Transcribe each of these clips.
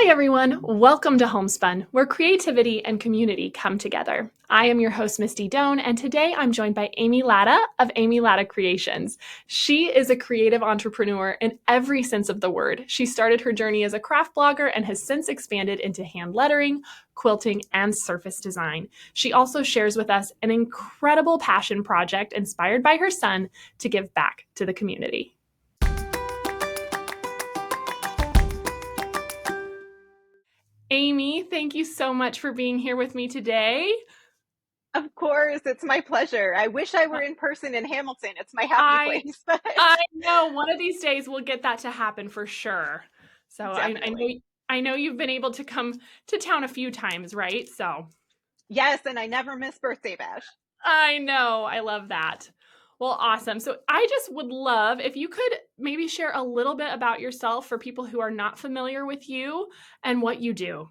Hi, everyone. Welcome to Homespun, where creativity and community come together. I am your host, Misty Doan, and today I'm joined by Amy Latta of Amy Latta Creations. She is a creative entrepreneur in every sense of the word. She started her journey as a craft blogger and has since expanded into hand lettering, quilting, and surface design. She also shares with us an incredible passion project inspired by her son to give back to the community. Amy, thank you so much for being here with me today. Of course, it's my pleasure. I wish I were in person in Hamilton. It's my happy I place. I know one of these days we'll get that to happen for sure. So Definitely. I know you've been able to come to town a few times, right? So Yes, and I never miss birthday bash. I know, I love that. Well, awesome. So I just would love if you could maybe share a little bit about yourself for people who are not familiar with you and what you do.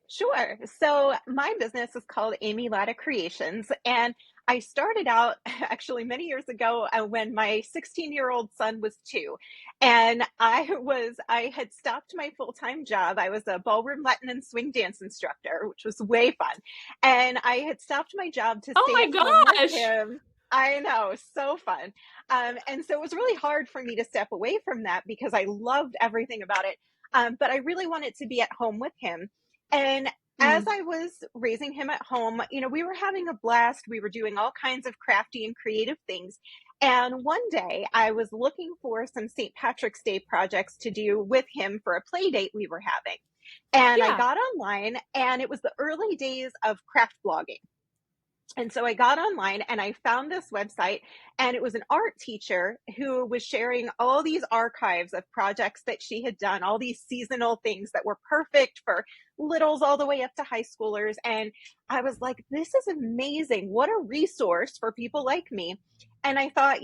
Sure. So my business is called Amy Latta Creations, and I started out actually many years ago when my 16-year-old son was 2. And I had stopped my full-time job. I was a ballroom Latin and swing dance instructor, which was way fun. And I had stopped my job to Oh stay at my home with gosh. him. I know, so fun. And so it was really hard for me to step away from that because I loved everything about it. But I really wanted to be at home with him. And as Mm, I was raising him at home, we were having a blast. We were doing all kinds of crafty and creative things. And one day I was looking for some St. Patrick's Day projects to do with him for a play date we were having. And I yeah. got online, and it was the early days of craft blogging. And so I got online and I found this website, and it was an art teacher who was sharing all these archives of projects that she had done, all these seasonal things that were perfect for littles all the way up to high schoolers. And I was like, this is amazing. What a resource for people like me. And I thought,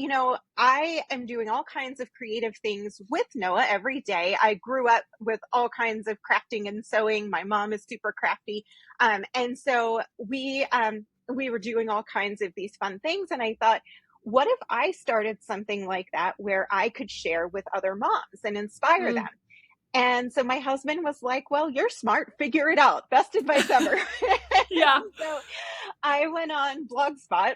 I am doing all kinds of creative things with Noah every day. I grew up with all kinds of crafting and sewing. My mom is super crafty. And so we were doing all kinds of these fun things. And I thought, what if I started something like that where I could share with other moms and inspire them? Mm. And so my husband was like, well, you're smart, figure it out. Best advice ever. Yeah. So I went on Blogspot. I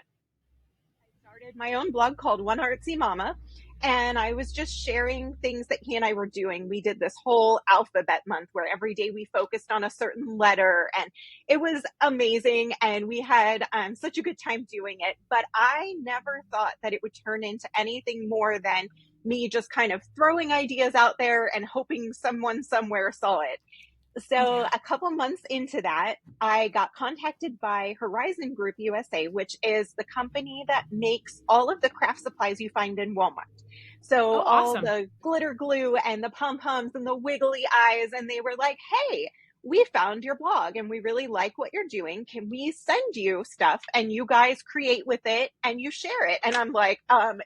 started my own blog called One Artsy Mama, and I was just sharing things that he and I were doing. We did this whole alphabet month where every day we focused on a certain letter, and it was amazing. And we had such a good time doing it. But I never thought that it would turn into anything more than me just kind of throwing ideas out there and hoping someone somewhere saw it. So Yeah. a couple months into that, I got contacted by Horizon Group USA, which is the company that makes all of the craft supplies you find in Walmart. So Oh, all awesome. the glitter glue and the pom-poms and the wiggly eyes. And they were like, hey, we found your blog and we really like what you're doing. Can we send you stuff and you guys create with it and you share it? And I'm like,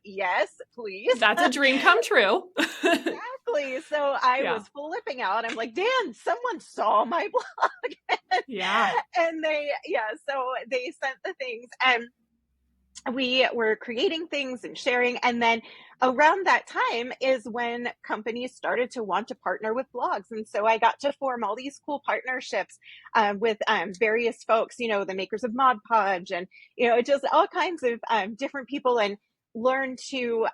yes, please. That's a dream come true. Exactly. So I Yeah. was flipping out. I'm like, Dan, someone saw my blog. Yeah. And so they sent the things, and we were creating things and sharing. And then around that time is when companies started to want to partner with blogs. And so I got to form all these cool partnerships with various folks, the makers of Mod Podge, and, just all kinds of different people, and learn to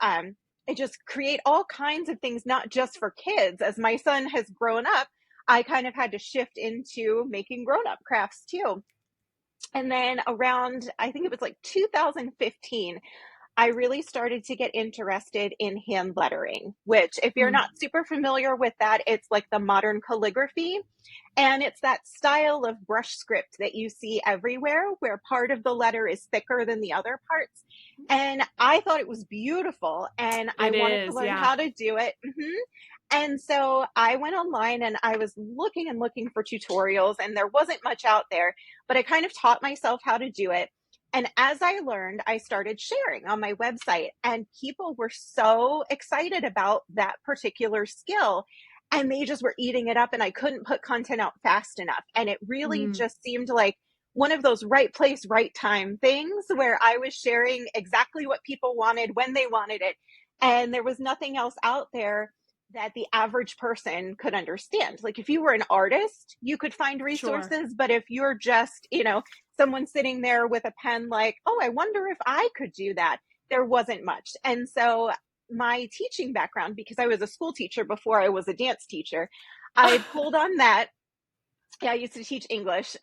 just create all kinds of things, not just for kids. As my son has grown up, I kind of had to shift into making grown up crafts too. And then around, I think it was like 2015, I really started to get interested in hand lettering, which, if you're Mm. not super familiar with that, it's like the modern calligraphy. And it's that style of brush script that you see everywhere, where part of the letter is thicker than the other parts. And I thought it was beautiful, and I It wanted to is. learn Yeah. how to do it. And so I went online and I was looking and looking for tutorials, and there wasn't much out there, but I kind of taught myself how to do it. And as I learned, I started sharing on my website, and people were so excited about that particular skill, and they just were eating it up, and I couldn't put content out fast enough. And it really Mm. just seemed like one of those right place, right time things where I was sharing exactly what people wanted when they wanted it. And there was nothing else out there that the average person could understand. Like if you were an artist, you could find Sure. resources, but if you're just, someone sitting there with a pen like, "Oh, I wonder if I could do that." There wasn't much. And so my teaching background, because I was a school teacher before I was a dance teacher, I pulled on that. Yeah, I used to teach English,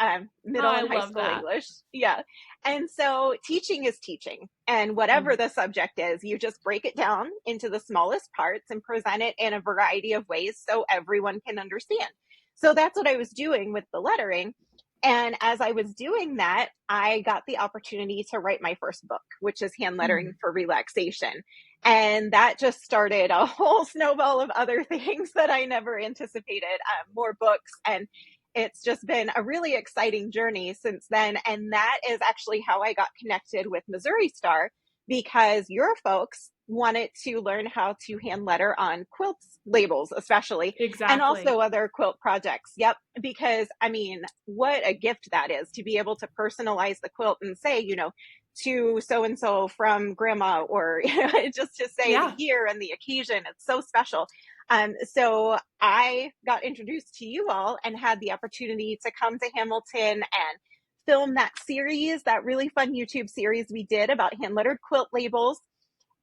middle I and high love school that. English. Yeah. And so teaching is teaching. And whatever Mm. the subject is, you just break it down into the smallest parts and present it in a variety of ways so everyone can understand. So that's what I was doing with the lettering. And as I was doing that, I got the opportunity to write my first book, which is Hand Lettering Mm. for Relaxation. And that just started a whole snowball of other things that I never anticipated, more books. And it's just been a really exciting journey since then. And that is actually how I got connected with Missouri Star, because your folks wanted to learn how to hand letter on quilts labels, especially, and Exactly. also other quilt projects. Yep. Because I mean, what a gift that is to be able to personalize the quilt and say, to so and so from grandma, or just to say the Yeah. year and the occasion. It's so special. So I got introduced to you all and had the opportunity to come to Hamilton and film that series, that really fun YouTube series we did about hand lettered quilt labels.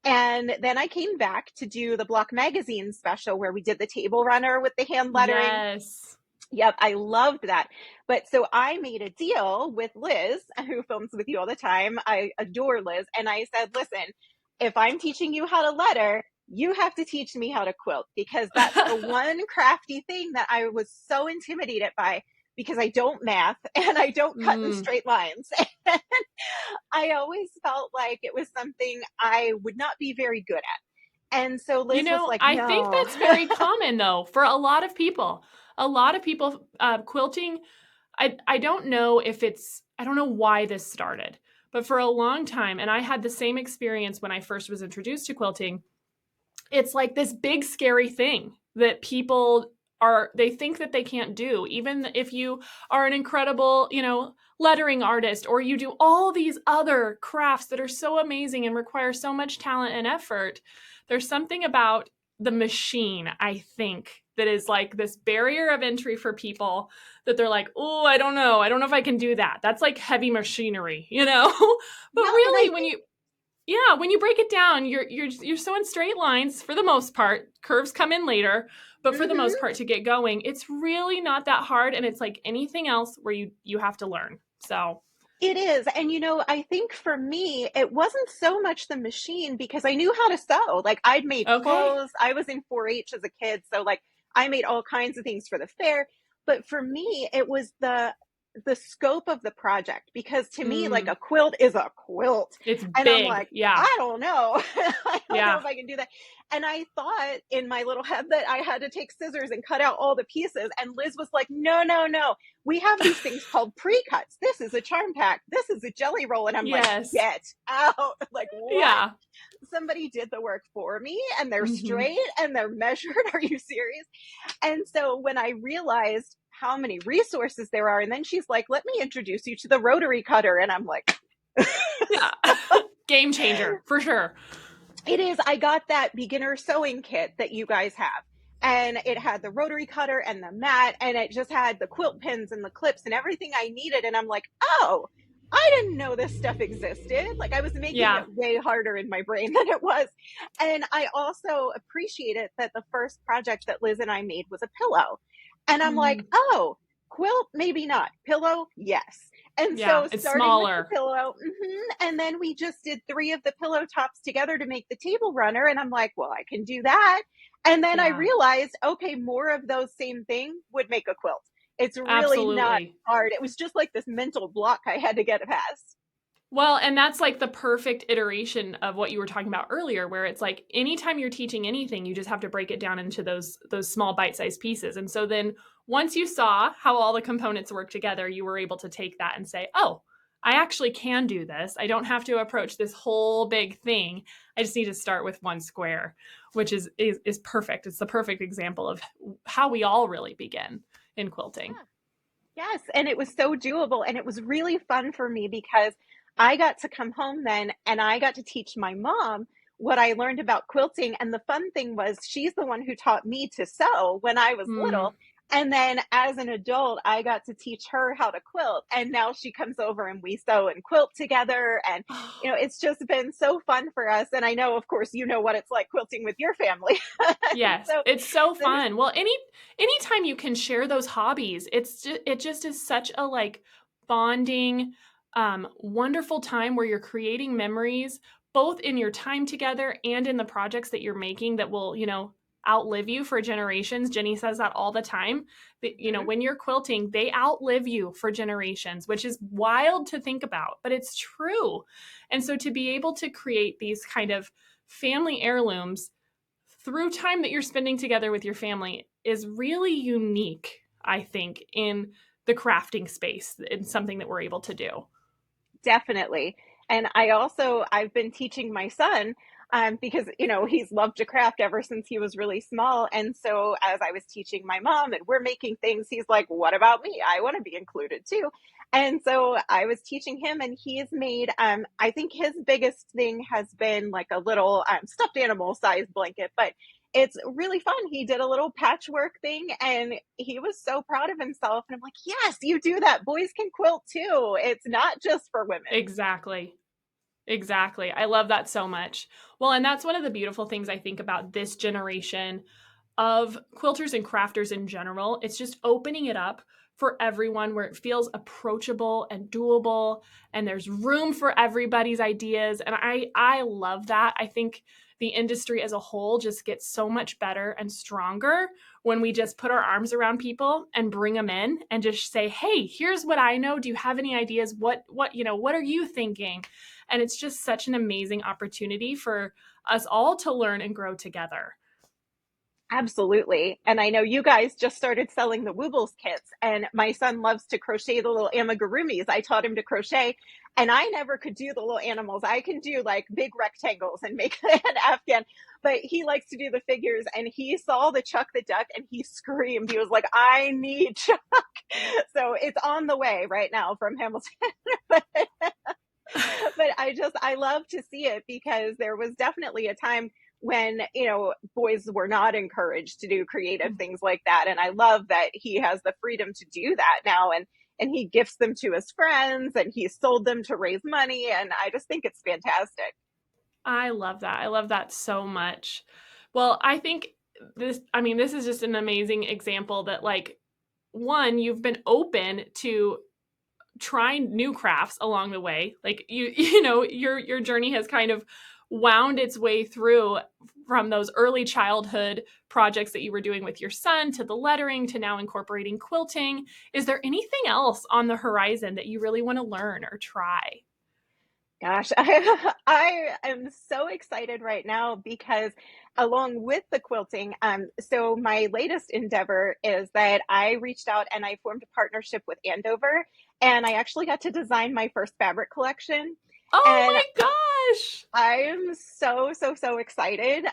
And then I came back to do the Block Magazine special where we did the table runner with the hand lettering. Yes. Yep, I loved that. But so I made a deal with Liz, who films with you all the time. I adore Liz. And I said, listen, if I'm teaching you how to letter, you have to teach me how to quilt, because that's the one crafty thing that I was so intimidated by, because I don't math and I don't cut in Mm. straight lines. I always felt like it was something I would not be very good at. And so Liz was like, I think no. that's very common though for a lot of people. A lot of people, quilting. I don't know if I don't know why this started, but for a long time, and I had the same experience when I first was introduced to quilting. It's like this big scary thing that people they think that they can't do, even if you are an incredible, lettering artist, or you do all these other crafts that are so amazing and require so much talent and effort. There's something about the machine, I think, that is like this barrier of entry for people, that they're like, oh, I don't know if I can do that. That's like heavy machinery, but Yeah. And I really, think, when you break it down, you're sewing straight lines for the most part. Curves come in later, but for the most mhm. part, to get going, it's really not that hard, and it's like anything else where you have to learn. So, It is. And I think for me, it wasn't so much the machine, because I knew how to sew. Like I'd made okay. clothes. I was in 4-H as a kid. So like I made all kinds of things for the fair. But for me, it was the scope of the project, because to me, like Mm, a quilt is a quilt. it's And I'm big. like, Yeah. I don't know. I don't know Yeah. if I can do that. And I thought in my little head that I had to take scissors and cut out all the pieces. And Liz was like, no, no, no, we have these things called pre-cuts. This is a charm pack. This is a jelly roll. And I'm like, Yes. get out. Like, what? Yeah. Somebody did the work for me, and they're Hmm. straight and they're measured. Are you serious? And so when I realized how many resources there are, and then she's like, let me introduce you to the rotary cutter. And I'm like, Yeah. Game changer for sure. it is. I got that beginner sewing kit that you guys have. And it had the rotary cutter and the mat, and it just had the quilt pins and the clips and everything I needed. And I'm like, oh, I didn't know this stuff existed. Like I was making it Yeah. way harder in my brain than it was. And I also appreciated that the first project that Liz and I made was a pillow. And I'm like, Mm, oh, quilt, maybe not. Pillow, yes. And yeah. so It's starting with the smaller. pillow, and then we just did 3 of the pillow tops together to make the table runner. And I'm like, well, I can do that. And then I Yeah. realized, okay, more of those same things would make a quilt. It's really not Absolutely. hard. It was just like this mental block I had to get past. Well, and that's like the perfect iteration of what you were talking about earlier, where it's like anytime you're teaching anything, you just have to break it down into those small bite-sized pieces. And so then once you saw how all the components work together, you were able to take that and say, "Oh, I actually can do this. I don't have to approach this whole big thing. I just need to start with one square," which is perfect. It's the perfect example of how we all really begin in quilting. Yeah. Yes, and it was so doable, and it was really fun for me because I got to come home then and I got to teach my mom what I learned about quilting. And the fun thing was, she's the one who taught me to sew when I was Mm. little. And then as an adult, I got to teach her how to quilt. And now she comes over and we sew and quilt together. And, it's just been so fun for us. And I know, of course, what it's like quilting with your family. Yes, So it's so there's fun. Well, anytime you can share those hobbies, it just is such a like bonding, wonderful time where you're creating memories both in your time together and in the projects that you're making that will, outlive you for generations. Jenny says that all the time. That, Mhm. when you're quilting, they outlive you for generations, which is wild to think about, but it's true. And so to be able to create these kind of family heirlooms through time that you're spending together with your family is really unique, I think, in the crafting space. It's something that we're able to do. Definitely. And I've been teaching my son, because, he's loved to craft ever since he was really small. And so as I was teaching my mom and we're making things, he's like, what about me? I want to be included too. And so I was teaching him, and he's made, I think his biggest thing has been like a little stuffed animal sized blanket, but it's really fun. He did a little patchwork thing and he was so proud of himself. And I'm like, yes, you do that. Boys can quilt too. It's not just for women. Exactly. Exactly. I love that so much. Well, and that's one of the beautiful things I think about this generation of quilters and crafters in general. It's just opening it up for everyone where it feels approachable and doable and there's room for everybody's ideas. And I love that. I think the industry as a whole just gets so much better and stronger when we just put our arms around people and bring them in and just say, "Hey, here's what I know. Do you have any ideas? What are you thinking?" And it's just such an amazing opportunity for us all to learn and grow together. Absolutely. And I know you guys just started selling the Woobles kits, and my son loves to crochet the little amigurumis. I taught him to crochet, and I never could do the little animals. I can do like big rectangles and make an Afghan, but he likes to do the figures. And he saw the Chuck the Duck and he screamed. He was like, I need Chuck. So it's on the way right now from Hamilton. but but I love to see it, because there was definitely a time when, boys were not encouraged to do creative things like that. And I love that he has the freedom to do that now. And he gifts them to his friends and he's sold them to raise money. And I just think it's fantastic. I love that. I love that so much. Well, I think this is just an amazing example that, like, one, you've been open to trying new crafts along the way. Like your journey has kind of wound its way through from those early childhood projects that you were doing with your son to the lettering to now incorporating quilting. Is there anything else on the horizon that you really want to learn or try? Gosh, I am so excited right now because along with the quilting, so my latest endeavor is that I reached out and I formed a partnership with Andover, and I actually got to design my first fabric collection. Oh And my gosh. I am so, so, so excited.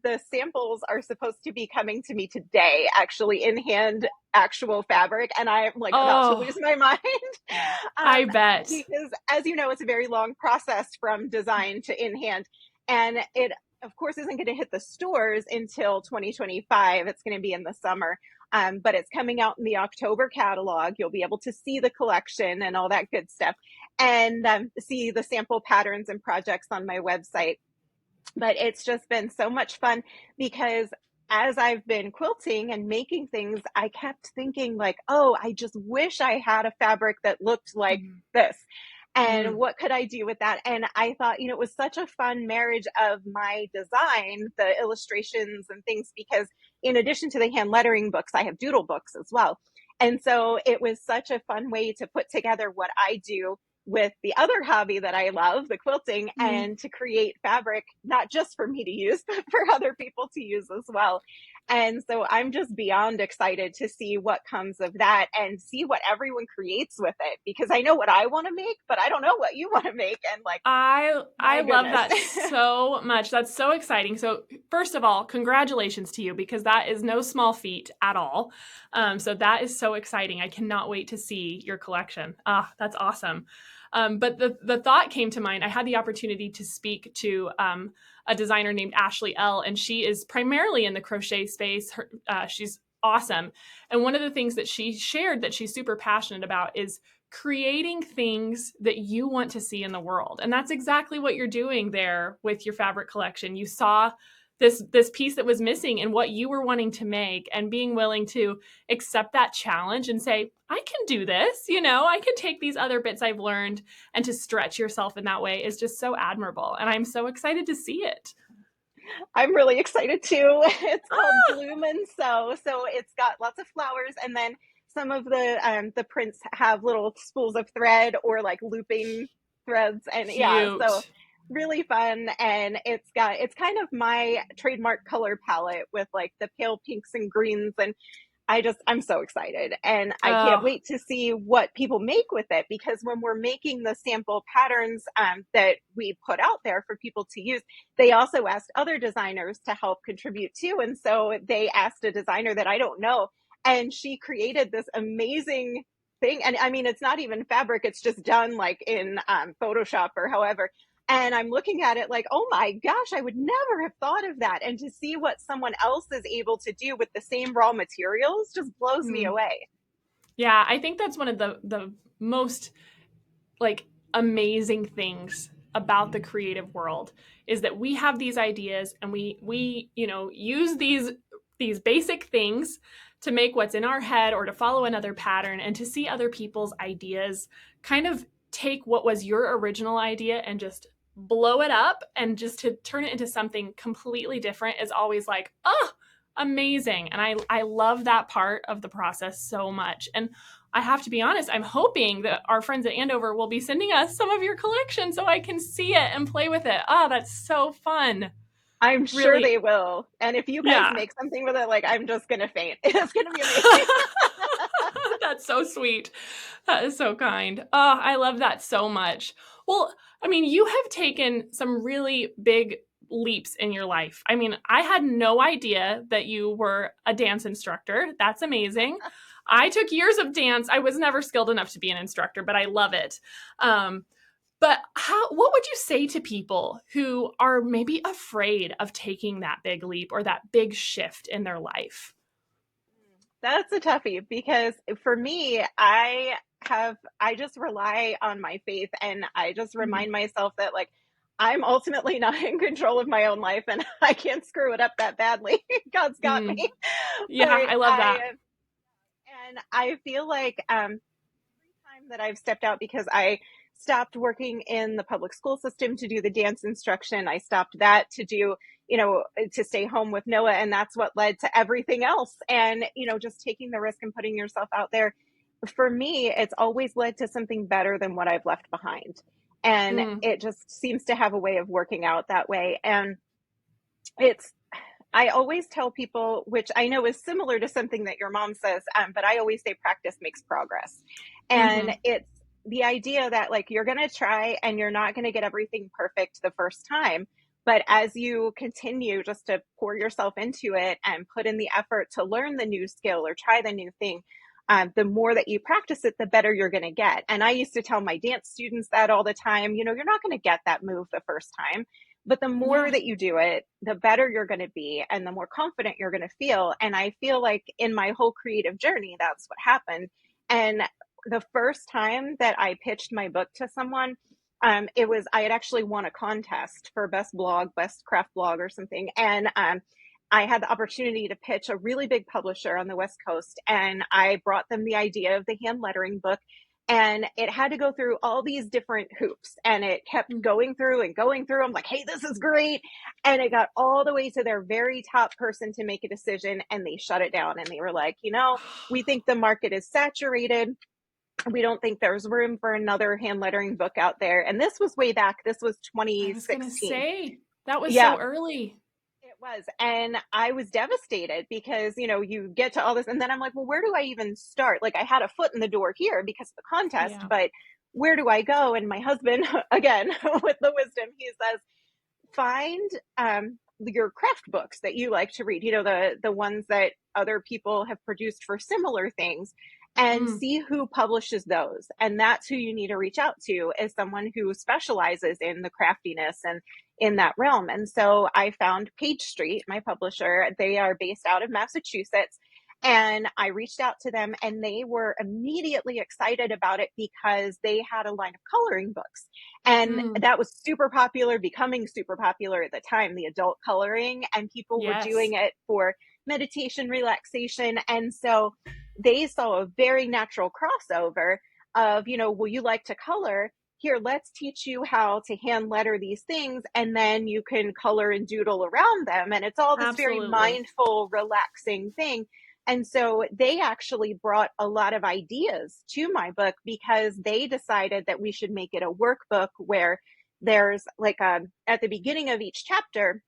The samples are supposed to be coming to me today, actually in hand, actual fabric. And I'm like about to lose Oh, my mind. I um, bet. because, as you know, it's a very long process from design to in hand. And it, of course, isn't going to hit the stores until 2025. It's going to be in the summer. But it's coming out in the October catalog. You'll be able to see the collection and all that good stuff, and see the sample patterns and projects on my website. But it's just been so much fun, because as I've been quilting and making things, I kept thinking like, oh, I just wish I had a fabric that looked like Mm, this. And mm, what could I do with that? And I thought, it was such a fun marriage of my design, the illustrations and things, because in addition to the hand lettering books, I have doodle books as well. And so it was such a fun way to put together what I do with the other hobby that I love, the quilting, mm. and to create fabric, not just for me to use, but for other people to use as well. And so I'm just beyond excited to see what comes of that and see what everyone creates with it, because I know what I want to make, but I don't know what you want to make. And like, I my love goodness. that so much. That's so exciting. So, first of all, congratulations to you because that is no small feat at all. So that is so exciting. I cannot wait to see your collection. Ah, that's awesome. But the thought came to mind. I had the opportunity to speak to a designer named Ashley L, and she is primarily in the crochet space. She's awesome. And one of the things that she shared that she's super passionate about is creating things that you want to see in the world. And that's exactly what you're doing there with your fabric collection. You saw this piece that was missing and what you were wanting to make, and being willing to accept that challenge and say, I can do this, I can take these other bits I've learned, and to stretch yourself in that way is just so admirable. And I'm so excited to see it. I'm really excited too. It's called Ah, Bloom and Sew. So it's got lots of flowers, and then some of the prints have little spools of thread or like looping threads, and yeah, so cute. really fun. And it's kind of my trademark color palette with like the pale pinks and greens, and I'm so excited, and I can't Oh, wait to see what people make with it, because when we're making the sample patterns that we put out there for people to use, they also asked other designers to help contribute too. And so they asked a designer that I don't know, and she created this amazing thing. And I mean, it's not even fabric, it's just done like in Photoshop or however. And I'm looking at it like, oh my gosh, I would never have thought of that. And to see what someone else is able to do with the same raw materials just blows me mm. away. Yeah, I think that's one of the most like amazing things about the creative world is that we have these ideas, and we use these basic things to make what's in our head or to follow another pattern, and to see other people's ideas kind of take what was your original idea and just blow it up, and just to turn it into something completely different is always like, oh, amazing. And I love that part of the process so much. And I have to be honest, I'm hoping that our friends at Andover will be sending us some of your collection so I can see it and play with it. Oh, that's so fun. I'm sure Really, they will. And if you guys yeah. make something with it, like, I'm just going to faint. It's going to be amazing. That's so sweet. That is so kind. Oh, I love that so much. Well, I mean, you have taken some really big leaps in your life. I mean, I had no idea that you were a dance instructor. That's amazing. I took years of dance. I was never skilled enough to be an instructor, but I love it. Um, but what would you say to people who are maybe afraid of taking that big leap or that big shift in their life? That's a toughie, because for me, I just rely on my faith, and I just Mm, remind myself that like I'm ultimately not in control of my own life, and I can't screw it up that badly. God's got me. mm. Yeah, But I love that. I feel like time that I've stepped out, because I stopped working in the public school system to do the dance instruction. I stopped that to do, to stay home with Noah. And that's what led to everything else. And, just taking the risk and putting yourself out there. For me, it's always led to something better than what I've left behind. And Mm, it just seems to have a way of working out that way. And it's, I always tell people, which I know is similar to something that your mom says, but I always say practice makes progress. And hmm. it's the idea that like you're going to try and you're not going to get everything perfect the first time. But as you continue just to pour yourself into it and put in the effort to learn the new skill or try the new thing, the more that you practice it, the better you're going to get. And I used to tell my dance students that all the time, you're not going to get that move the first time, but the more Yeah. that you do it, the better you're going to be and the more confident you're going to feel. And I feel like in my whole creative journey, that's what happened. And the first time that I pitched my book to someone, I had actually won a contest for best blog, best craft blog or something. And I had the opportunity to pitch a really big publisher on the West Coast. And I brought them the idea of the hand lettering book, and it had to go through all these different hoops, and it kept Mm. going through and going through. I'm like, hey, this is great. And it got all the way to their very top person to make a decision, and they shut it down. And they were like, we think the market is saturated. We don't think there's room for another hand lettering book out there. And this was way back. This was I was gonna 2016. say that was Yeah, so early. it was. And I was devastated because, you get to all this. And then I'm like, well, where do I even start? Like, I had a foot in the door here because of the contest, Yeah. but where do I go? And my husband, again, with the wisdom, he says, find your craft books that you like to read, the ones that other people have produced for similar things, and Mm, see who publishes those. And that's who you need to reach out to, is someone who specializes in the craftiness and in that realm. And so I found Page Street, my publisher. They are based out of Massachusetts. And I reached out to them, and they were immediately excited about it because they had a line of coloring books. And mm, that was super popular, becoming super popular at the time, the adult coloring, and people were doing yes, it for meditation, relaxation. And so they saw a very natural crossover of, well, you like to color. Here, let's teach you how to hand letter these things, and then you can color and doodle around them. And it's all this very absolutely. mindful, relaxing thing. And so they actually brought a lot of ideas to my book because they decided that we should make it a workbook where there's like at the beginning of each chapter,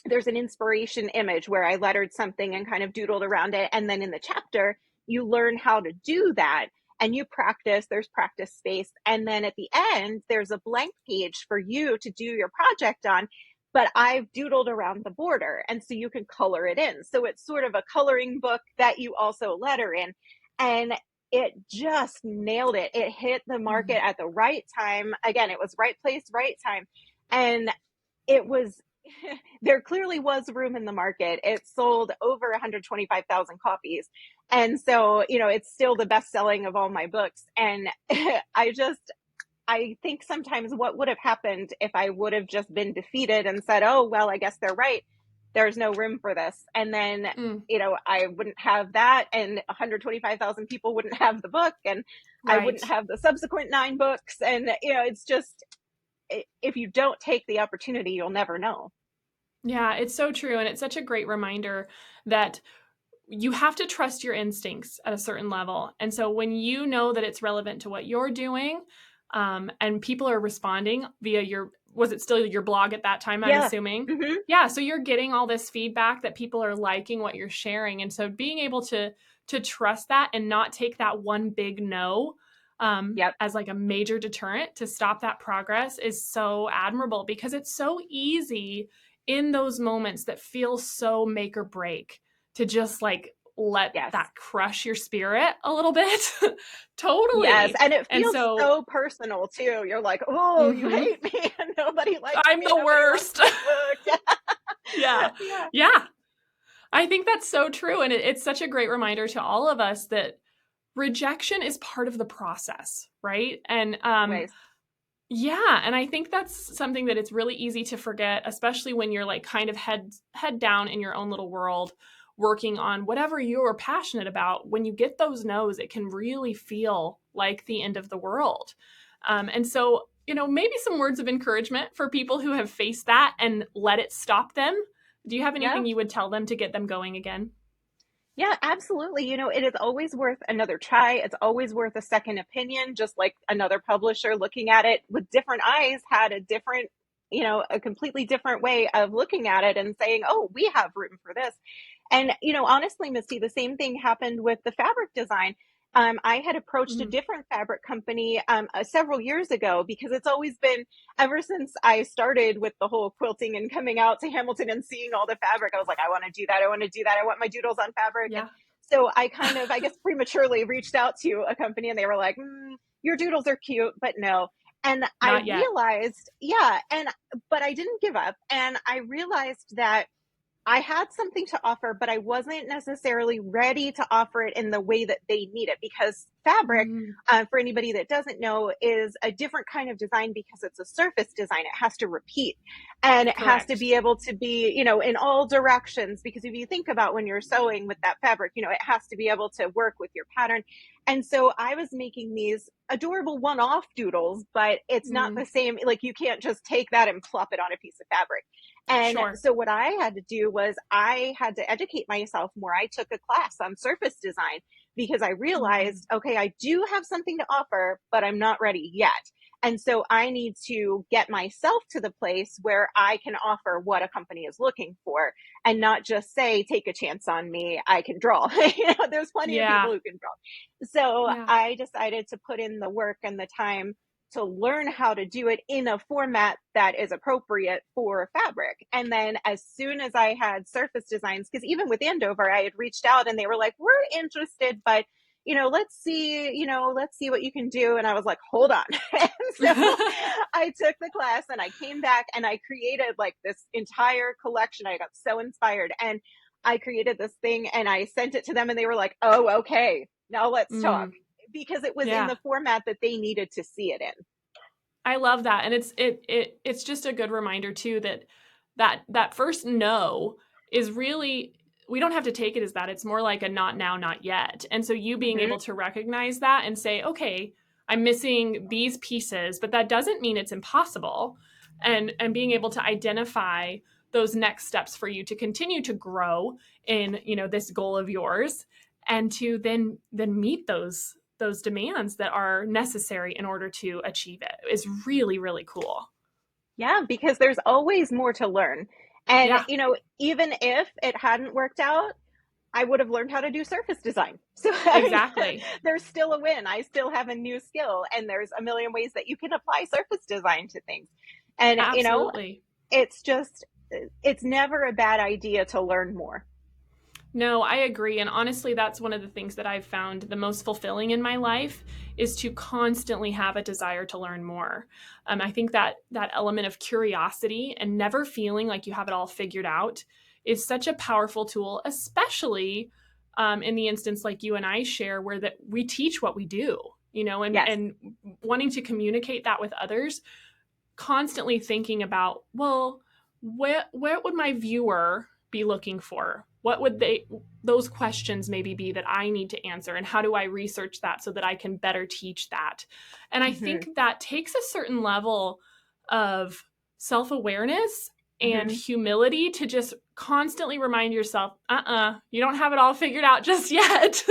there's an inspiration image where I lettered something and kind of doodled around it. And then in the chapter, you learn how to do that and you practice. There's practice space. And then at the end, there's a blank page for you to do your project on. But I've doodled around the border. And so you can color it in. So it's sort of a coloring book that you also letter in. And it just nailed it. It hit the Mm. market at the right time. Again, it was right place, right time. And it was, there clearly was room in the market. It sold over 125,000 copies. And so, it's still the best selling of all my books. And I think sometimes what would have happened if I would have just been defeated and said, oh, well, I guess they're right. There's no room for this. And then, Mm, I wouldn't have that. And 125,000 people wouldn't have the book. And I wouldn't right. have the subsequent 9 books. And, it's just, if you don't take the opportunity, you'll never know. Yeah, it's so true. And it's such a great reminder that you have to trust your instincts at a certain level. And so when you know that it's relevant to what you're doing, and people are responding via was it still your blog at that time, I'm Yeah. assuming? Hmm. Yeah, so you're getting all this feedback that people are liking what you're sharing. And so being able to trust that and not take that one big no Yep. as like a major deterrent to stop that progress is so admirable because it's so easy in those moments that feel so make or break to just like let Yes. that crush your spirit a little bit. Yes. Totally. And it And feels so, so personal too. You're like, oh, you mhm, hate me and nobody likes I'm me. the Nobody wants worst. this book. Yeah. Yeah. Yeah. I think that's so true. And it's such a great reminder to all of us that rejection is part of the process, right? And Always. yeah, and I think that's something that it's really easy to forget, especially when you're like kind of head down in your own little world working on whatever you're passionate about. When you get those no's, it can really feel like the end of the world. And so, maybe some words of encouragement for people who have faced that and let it stop them. Do you have Yeah. anything you would tell them to get them going again? Yeah, absolutely. It is always worth another try. It's always worth a second opinion, just like another publisher looking at it with different eyes had a different, a completely different way of looking at it and saying, oh, we have room for this. And, honestly, Misty, the same thing happened with the fabric design. I had approached a Mm, different fabric company several years ago because it's always been, ever since I started with the whole quilting and coming out to Hamilton and seeing all the fabric, I was like, I want to do that. I want to do that. I want my doodles on fabric. And yeah, so I kind of, I guess, prematurely reached out to a company and they were like, your doodles are cute, but no. And I not yet. realized, yeah, but I didn't give up. And I realized that I had something to offer, but I wasn't necessarily ready to offer it in the way that they need it because fabric, Mm, for anybody that doesn't know, is a different kind of design because it's a surface design. It has to repeat and it has to correct. be able to be, in all directions. Because if you think about when you're sewing with that fabric, it has to be able to work with your pattern. And so I was making these adorable one off doodles, but it's not Mm, the same. Like you can't just take that and plop it on a piece of fabric. And sure. so what I had to do was I had to educate myself more. I took a class on surface design because I Mm, realized, okay, I do have something to offer, but I'm not ready yet. And so I need to get myself to the place where I can offer what a company is looking for and not just say, take a chance on me. I can draw. There's plenty of yeah. people who can draw. So Yeah. I decided to put in the work and the time to learn how to do it in a format that is appropriate for fabric. And then as soon as I had surface designs, because even with Andover, I had reached out and they were like, we're interested, but let's see what you can do. And I was like, hold on. And so I took the class and I came back and I created like this entire collection. I got so inspired and I created this thing and I sent it to them and they were like, oh, okay, now let's talk, because it was in Yeah. the format that they needed to see it in. I love that. And it's just a good reminder too that first no is really, we don't have to take it as that. It's more like a not now, not yet. And so you being Mm-hmm. able to recognize that and say, okay, I'm missing these pieces, but that doesn't mean it's impossible. And being able to identify those next steps for you to continue to grow in, this goal of yours, and to then meet those demands that are necessary in order to achieve it is really, really cool. Yeah, because there's always more to learn. And, Yeah, even if it hadn't worked out, I would have learned how to do surface design. So, I mean, exactly. there's still a win. I still have a new skill, and there's a million ways that you can apply surface design to things. And, Absolutely. it's just, it's never a bad idea to learn more. No, I agree. And honestly, that's one of the things that I've found the most fulfilling in my life is to constantly have a desire to learn more. I think that element of curiosity and never feeling like you have it all figured out is such a powerful tool, especially in the instance like you and I share, where that we teach what we do, and Yes. wanting to communicate that with others, constantly thinking about, well, what would my viewer be looking for? What would those questions maybe be that I need to answer? And how do I research that so that I can better teach that? And I Mm-hmm. think that takes a certain level of self-awareness and Mm-hmm. humility to just constantly remind yourself, you don't have it all figured out just yet.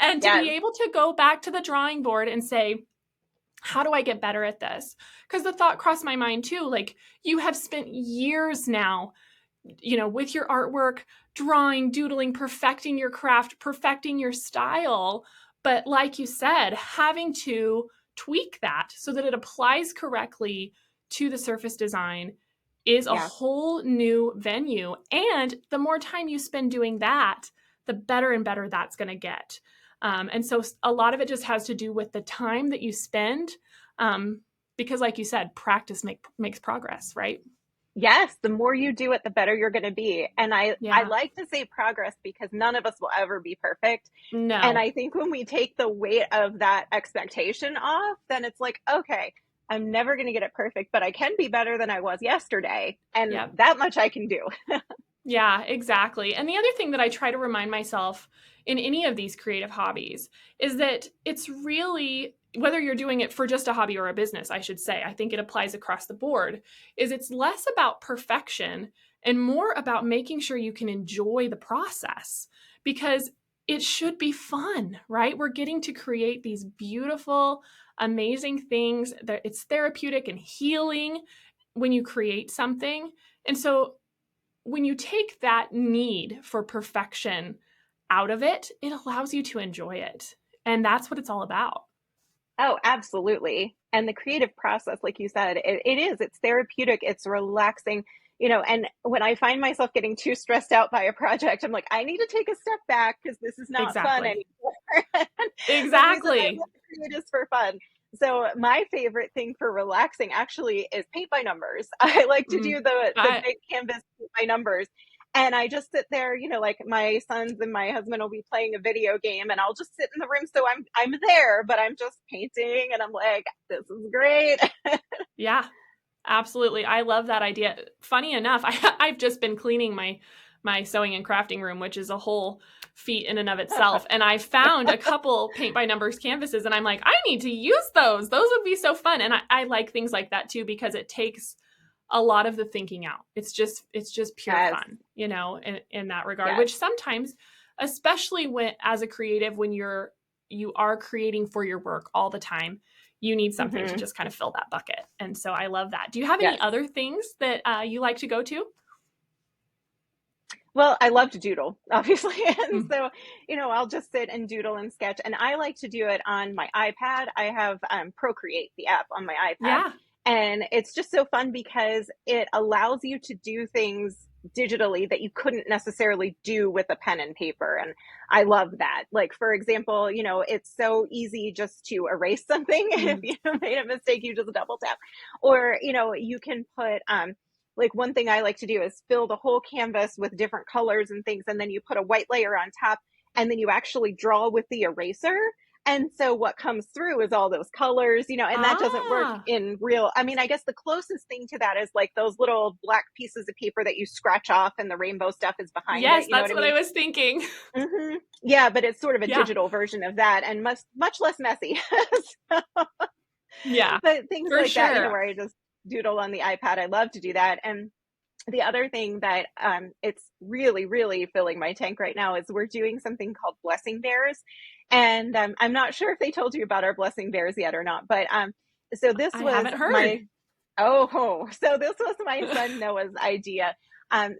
And to be Yes. able to go back to the drawing board and say, how do I get better at this? Because the thought crossed my mind too, like, you have spent years now, with your artwork, drawing, doodling, perfecting your craft, perfecting your style. But like you said, having to tweak that so that it applies correctly to the surface design is a Yeah. whole new venue. And the more time you spend doing that, the better and better that's going to get. And so a lot of it just has to do with the time that you spend, because, like you said, practice makes progress, right? Yes, the more you do it, the better you're going to be. And I Yeah. like to say progress because none of us will ever be perfect. And No. I think when we take the weight of that expectation off, then it's like, okay, I'm never going to get it perfect, but I can be better than I was yesterday. And Yep. that much I can do. Yeah, exactly. And the other thing that I try to remind myself in any of these creative hobbies is that it's really, whether you're doing it for just a hobby or a business, I should say, I think it applies across the board, is it's less about perfection and more about making sure you can enjoy the process, because it should be fun, right? We're getting to create these beautiful, amazing things that it's therapeutic and healing when you create something. And so when you take that need for perfection out of it, it allows you to enjoy it. And that's what it's all about. Oh, absolutely. And the creative process, like you said, it's therapeutic, it's relaxing, and when I find myself getting too stressed out by a project, I'm like, I need to take a step back because this is not fun Exactly. anymore. The reason I Exactly. want to create is for fun. So my favorite thing for relaxing actually is paint by numbers. I like to Mm. do the I big canvas paint by numbers. And I just sit there, like my sons and my husband will be playing a video game and I'll just sit in the room. So I'm there, but I'm just painting and I'm like, this is great. Yeah, absolutely. I love that idea. Funny enough, I've just been cleaning my sewing and crafting room, which is a whole feat in and of itself. And I found a couple paint by numbers canvases and I'm like, I need to use those. Those would be so fun. And I like things like that too, because it takes a lot of the thinking out. It's just pure Yes, fun, in that regard, yes. which sometimes, especially when as a creative, when you are creating for your work all the time, you need something to Hmm. just kind of fill that bucket. And so I love that. Do you have any Yes. other things that you like to go to? Well, I love to doodle, obviously. And Mm. so, I'll just sit and doodle and sketch. And I like to do it on my iPad. I have Procreate, the app on my iPad. Yeah. And it's just so fun because it allows you to do things digitally that you couldn't necessarily do with a pen and paper. And I love that. Like, for example, it's so easy just to erase something. If Mm. you made a mistake, you just double tap. Or, you can put, like one thing I like to do is fill the whole canvas with different colors and things, and then you put a white layer on top, and then you actually draw with the eraser. And so what comes through is all those colors, and that doesn't work Ah, in real. I mean, I guess the closest thing to that is like those little black pieces of paper that you scratch off and the rainbow stuff is behind yes, it. You know what that's I what I mean? was thinking. Yeah, but it's sort of a Yeah. digital version of that and much less messy. Yeah. But things For like that, sure. where I just doodle on the iPad, I love to do that. And the other thing that it's really, really filling my tank right now is we're doing something called blessing bears. And I'm not sure if they told you about our blessing bears yet or not, but so this I was haven't heard. my, oh, so this was my son Noah's idea.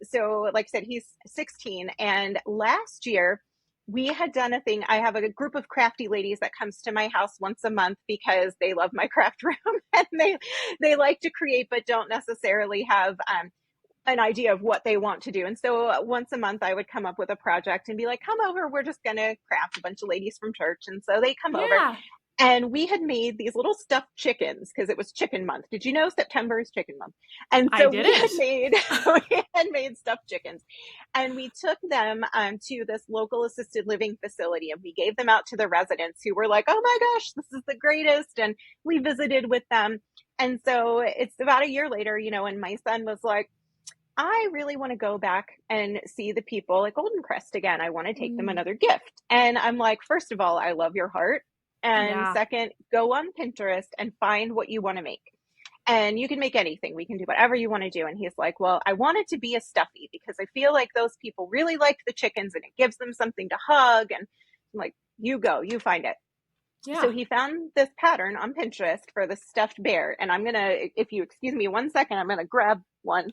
So like I said, he's 16, and last year we had done a thing. I have a group of crafty ladies that comes to my house once a month because they love my craft room and they like to create but don't necessarily have an idea of what they want to do. And so once a month, I would come up with a project and be like, come over, we're just going to craft a bunch of ladies from church. And so they come over. Yeah, And we had made these little stuffed chickens because it was chicken month. Did you know September is chicken month? And I so we had didn't. made we had made stuffed chickens, and we took them to this local assisted living facility, and we gave them out to the residents who were like, "Oh my gosh, this is the greatest!" And we visited with them. And so it's about a year later, and my son was like, I really want to go back and see the people at Golden Crest again. I want to take them Mm, another gift. And I'm like, first of all, I love your heart. And yeah. second, go on Pinterest and find what you want to make. And you can make anything. We can do whatever you want to do. And he's like, well, I want it to be a stuffy because I feel like those people really like the chickens and it gives them something to hug. And I'm like, you go, you find it. So Yeah. he found this pattern on Pinterest for the stuffed bear. And I'm going to, if you excuse me 1 second, I'm going to grab one.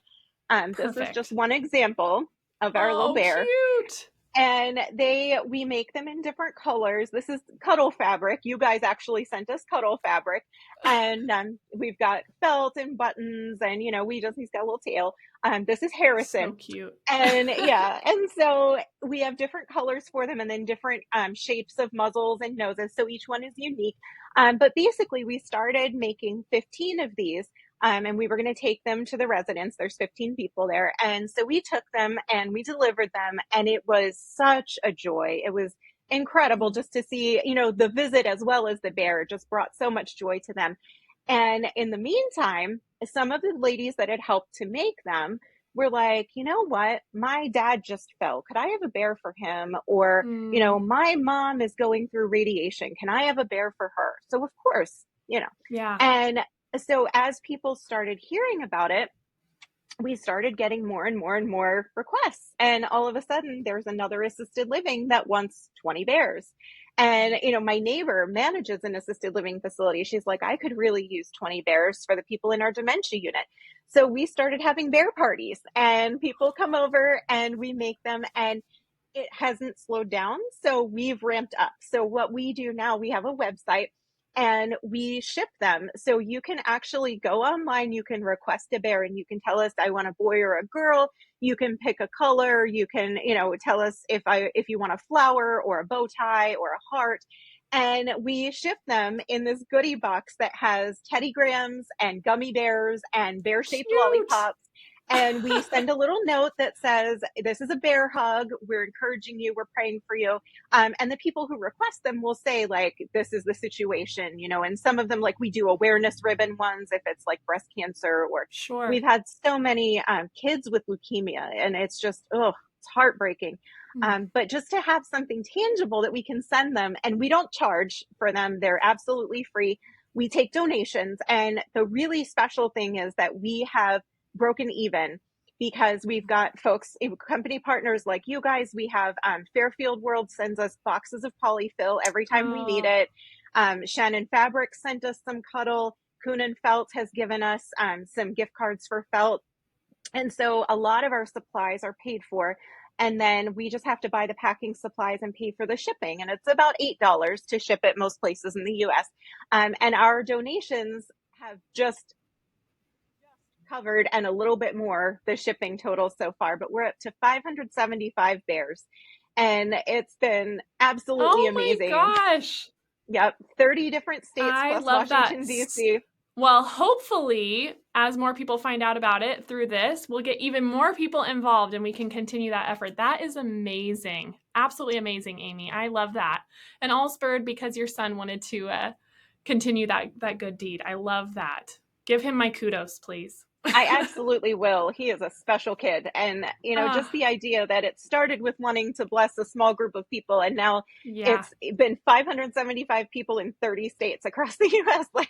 This is just Perfect. one example of our little Oh, bear. cute. And we make them in different colors. This is cuddle fabric. You guys actually sent us cuddle fabric. And we've got felt and buttons, and he's got a little tail. This is So Harrison. cute. And yeah, and so we have different colors for them and then different shapes of muzzles and noses. So each one is unique. But basically, we started making 15 of these. And we were going to take them to the residence. There's 15 people there. And so we took them and we delivered them. And it was such a joy. It was incredible Mm. just to see, the visit as well as the bear. It just brought so much joy to them. And in the meantime, some of the ladies that had helped to make them were like, you know what? My dad just fell. Could I have a bear for him? Or, Mm, my mom is going through radiation. Can I have a bear for her? So, of course, yeah. and so as people started hearing about it, we started getting more and more and more requests. And all of a sudden, there's another assisted living that wants 20 bears. And, my neighbor manages an assisted living facility. She's like, I could really use 20 bears for the people in our dementia unit. So we started having bear parties, and people come over and we make them. And it hasn't slowed down. So we've ramped up. So what we do now, we have a website and we ship them. So you can actually go online, you can request a bear and you can tell us I want a boy or a girl. You can pick a color, you can, tell us if you want a flower or a bow tie or a heart. And we ship them in this goodie box that has Teddy Grahams and gummy bears and bear shaped Cute. lollipops. And we send a little note that says, this is a bear hug. We're encouraging you. We're praying for you. And the people who request them will say, like, this is the situation, and some of them, like, we do awareness ribbon ones if it's like breast cancer, or Sure. we've had so many kids with leukemia, and it's just, oh, it's heartbreaking. Mm. But just to have something tangible that we can send them, and we don't charge for them, they're absolutely free. We take donations. And the really special thing is that we have broken even because we've got folks, company partners like you guys. We have Fairfield World sends us boxes of polyfill every time we need Oh, it. Shannon Fabric sent us some cuddle. Kuhn and Felt has given us some gift cards for felt. And so a lot of our supplies are paid for. And then we just have to buy the packing supplies and pay for the shipping. And it's about $8 to ship it most places in the US. And our donations have just covered and a little bit more the shipping total so far, but we're up to 575 bears. And it's been absolutely Oh my amazing. gosh. Yep, 30 different states I plus love that. Washington, D.C. Well, hopefully, as more people find out about it through this, we'll get even more people involved and we can continue that effort. That is amazing. Absolutely amazing, Amy. I love that. And all spurred because your son wanted to continue that good deed. I love that. Give him my kudos, please. I absolutely will. He is a special kid. And, just Ah, the idea that it started with wanting to bless a small group of people, and now yeah. it's been 575 people in 30 states across the US. Like,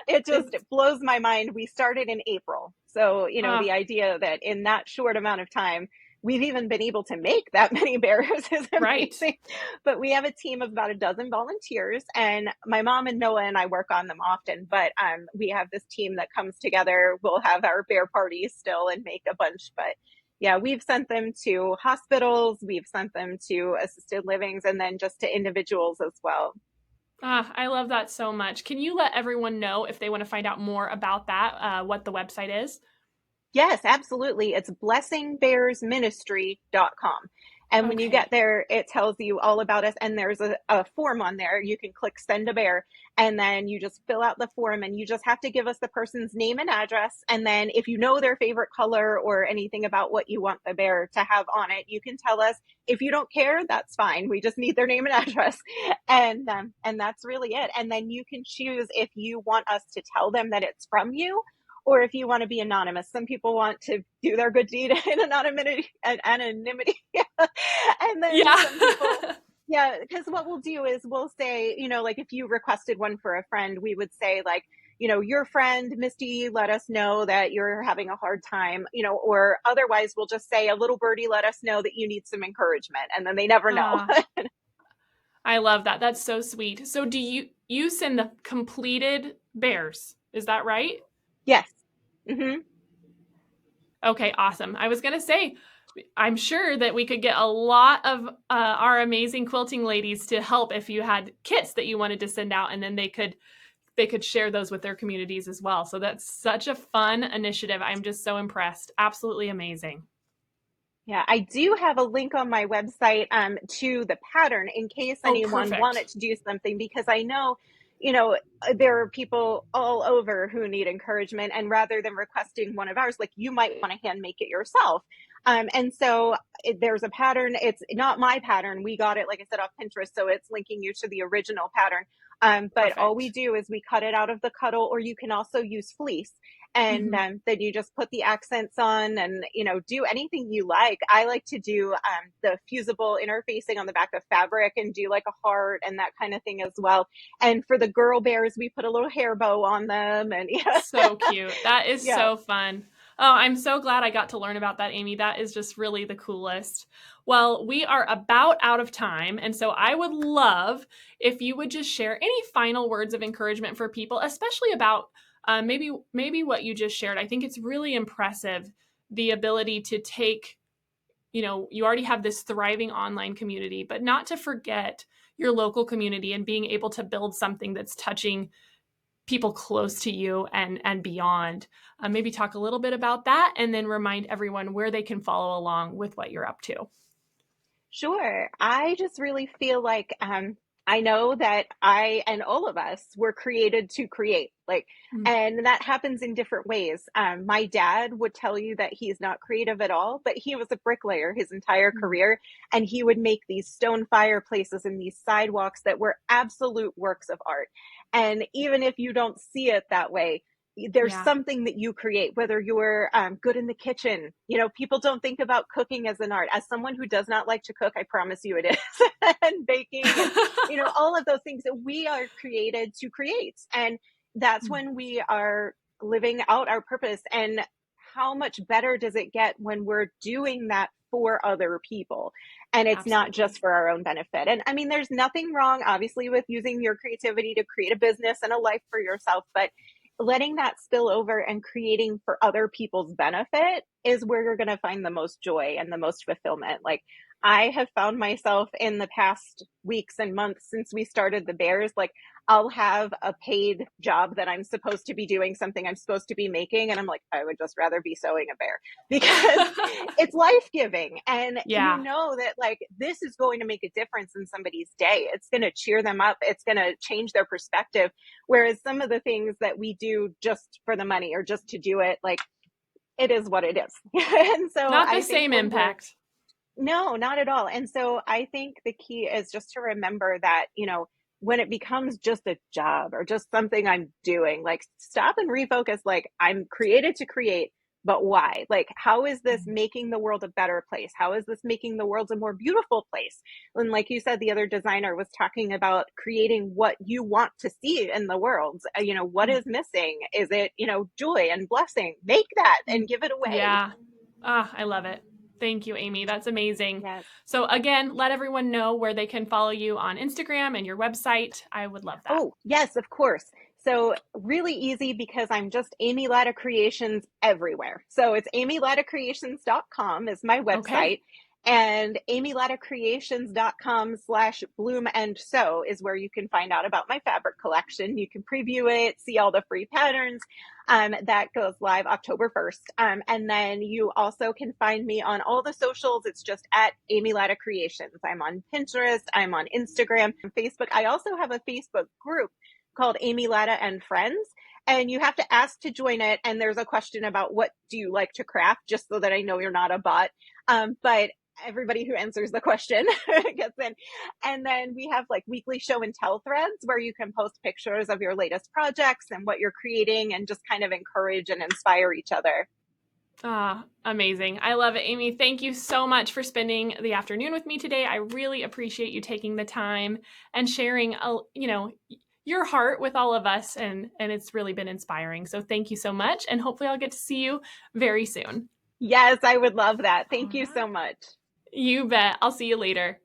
it blows my mind. We started in April. So, the Ah, idea that in that short amount of time, we've even been able to make that many barriers is right. amazing. But we have a team of about a dozen volunteers, and my mom and Noah and I work on them often. But we have this team that comes together. We'll have our bear parties still and make a bunch. But yeah, we've sent them to hospitals, we've sent them to assisted livings, and then just to individuals as well. Ah, I love that so much. Can you let everyone know if they want to find out more about that, what the website is? Yes, absolutely. It's blessingbearsministry.com. And when you Okay. get there, it tells you all about us. And there's a form on there. You can click send a bear, and then you just fill out the form, and you just have to give us the person's name and address. And then if you know their favorite color or anything about what you want the bear to have on it, you can tell us. If you don't care, that's fine. We just need their name and address. And that's really it. And then you can choose if you want us to tell them that it's from you, or if you want to be anonymous. Some people want to do their good deed in anonymity. And then Yeah. some people, yeah, because what we'll do is we'll say, like if you requested one for a friend, we would say, like, your friend Misty let us know that you're having a hard time, or otherwise we'll just say a little birdie let us know that you need some encouragement, and then they never know. Ah, I love that. That's so sweet. So do you send the completed bears? Is that right? Yes. Hmm. Okay, awesome. I was going to say I'm sure that we could get a lot of our amazing quilting ladies to help if you had kits that you wanted to send out and then they could share those with their communities as well. So that's such a fun initiative. I'm just so impressed. Absolutely amazing. Yeah, I do have a link on my website to the pattern in case Oh, anyone wanted perfect. to do something, because I know, there are people all over who need encouragement. And rather than requesting one of ours, like, you might want to hand make it yourself. And so there's a pattern. It's not my pattern. We got it, like I said, off Pinterest. So it's linking you to the original pattern. But all we Perfect. do is we cut it out of the cuddle, or you can also use fleece. And Hmm. then you just put the accents on, and do anything you like. I like to do the fusible interfacing on the back of fabric and do like a heart and that kind of thing as well. And for the girl bears, we put a little hair bow on them, and So cute. That is yeah. so fun. Oh, I'm so glad I got to learn about that, Amy. That is just really the coolest. Well, we are about out of time. And so I would love if you would just share any final words of encouragement for people, especially about maybe what you just shared. I think it's really impressive the ability to take, you already have this thriving online community, but not to forget your local community and being able to build something that's touching people close to you and beyond. Maybe talk a little bit about that and then remind everyone where they can follow along with what you're up to. Sure. I just really feel like I know that I and all of us were created to create. Like, Mm, and that happens in different ways. My dad would tell you that he's not creative at all, but he was a bricklayer his entire mm, career, and he would make these stone fireplaces and these sidewalks that were absolute works of art. And even if you don't see it that way, there's yeah. something that you create, whether you're good in the kitchen. People don't think about cooking as an art. As someone who does not like to cook, I promise you it is. And baking, and all of those things that we are created to create. And that's Mm, when we are living out our purpose. And how much better does it get when we're doing that for other people, and it's not just absolutely. for our own benefit? And I mean, there's nothing wrong, obviously, with using your creativity to create a business and a life for yourself, but letting that spill over and creating for other people's benefit is where you're going to find the most joy and the most fulfillment. Like, I have found myself in the past weeks and months since we started the bears, like, I'll have a paid job that I'm supposed to be doing, something I'm supposed to be making. And I'm like, I would just rather be sewing a bear because it's life giving. And you Yeah. know that, like, this is going to make a difference in somebody's day. It's going to cheer them up. It's going to change their perspective. Whereas some of the things that we do just for the money or just to do it, like, it is what it is. And so Not the I think same when we're, impact. no, not at all. And so I think the key is just to remember that, when it becomes just a job or just something I'm doing, like, stop and refocus. Like, I'm created to create, but why? Like, how is this making the world a better place? How is this making the world a more beautiful place? And like you said, the other designer was talking about creating what you want to see in the world. What is missing? Is it, joy and blessing? Make that and give it away. Yeah. Ah, I love it. Thank you, Amy. That's amazing. Yes. So, again, let everyone know where they can follow you on Instagram and your website. I would love that. Oh, yes, of course. So really easy because I'm just Amy Latta Creations everywhere. So it's amylattacreations.com is my Okay. website. And amylattacreations.com/bloom and sew is where you can find out about my fabric collection. You can preview it, see all the free patterns. That goes live October 1st. And then you also can find me on all the socials. It's just at Amy Latta Creations. I'm on Pinterest. I'm on Instagram and Facebook. I also have a Facebook group called Amy Latta and Friends. And you have to ask to join it. And there's a question about what do you like to craft, just so that I know you're not a bot. But everybody who answers the question gets in. And then we have like weekly show and tell threads where you can post pictures of your latest projects and what you're creating and just kind of encourage and inspire each other. Ah, amazing. I love it, Amy. Thank you so much for spending the afternoon with me today. I really appreciate you taking the time and sharing, your heart with all of us, and it's really been inspiring. So thank you so much, and hopefully I'll get to see you very soon. Yes, I would love that. All Thank you so right. much. You bet. I'll see you later.